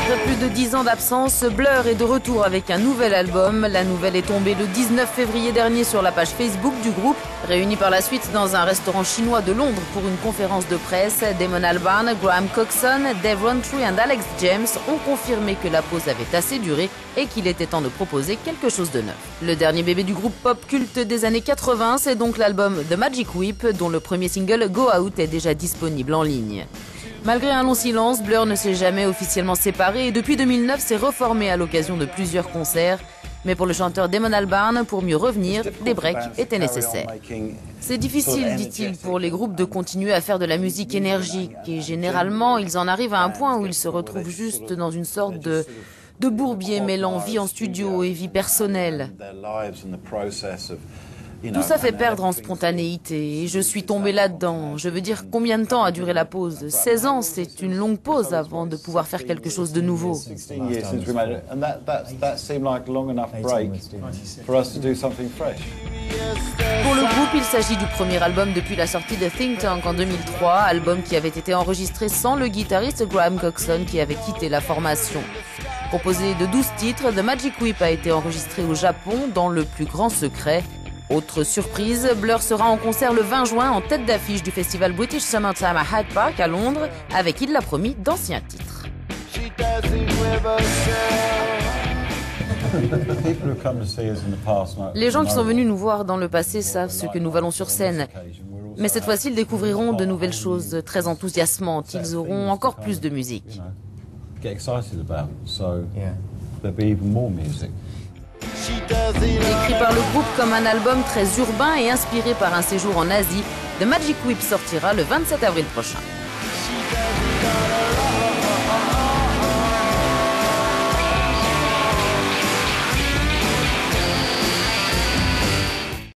Après plus de 10 ans d'absence, Blur est de retour avec un nouvel album. La nouvelle est tombée le 19 février dernier sur la page Facebook du groupe. Réunis par la suite dans un restaurant chinois de Londres pour une conférence de presse, Damon Albarn, Graham Coxon, Dave Rowntree et Alex James ont confirmé que la pause avait assez duré et qu'il était temps de proposer quelque chose de neuf. Le dernier bébé du groupe pop culte des années 80, c'est donc l'album The Magic Whip, dont le premier single Go Out est déjà disponible en ligne. Malgré un long silence, Blur ne s'est jamais officiellement séparé et depuis 2009 s'est reformé à l'occasion de plusieurs concerts. Mais pour le chanteur Damon Albarn, pour mieux revenir, des breaks étaient nécessaires. C'est difficile, dit-il, pour les groupes de continuer à faire de la musique énergique et généralement ils en arrivent à un point où ils se retrouvent juste dans une sorte de bourbier mêlant vie en studio et vie personnelle. Tout ça fait perdre en spontanéité et je suis tombée là-dedans. Je veux dire, combien de temps a duré la pause? 16 ans, c'est une longue pause avant de pouvoir faire quelque chose de nouveau. Pour le groupe, il s'agit du premier album depuis la sortie de Think Tank en 2003, album qui avait été enregistré sans le guitariste Graham Coxon qui avait quitté la formation. Composé de 12 titres, The Magic Whip a été enregistré au Japon dans le plus grand secret. Autre surprise, Blur sera en concert le 20 juin en tête d'affiche du festival British Summertime à Hyde Park à Londres, avec, il l'a promis, d'anciens titres. Les gens qui sont venus nous voir dans le passé savent ce que nous valons sur scène. Mais cette fois-ci, ils découvriront de nouvelles choses très enthousiasmantes. Ils auront encore plus de musique. Écrit par le groupe comme un album très urbain et inspiré par un séjour en Asie, The Magic Whip sortira le 27 avril prochain.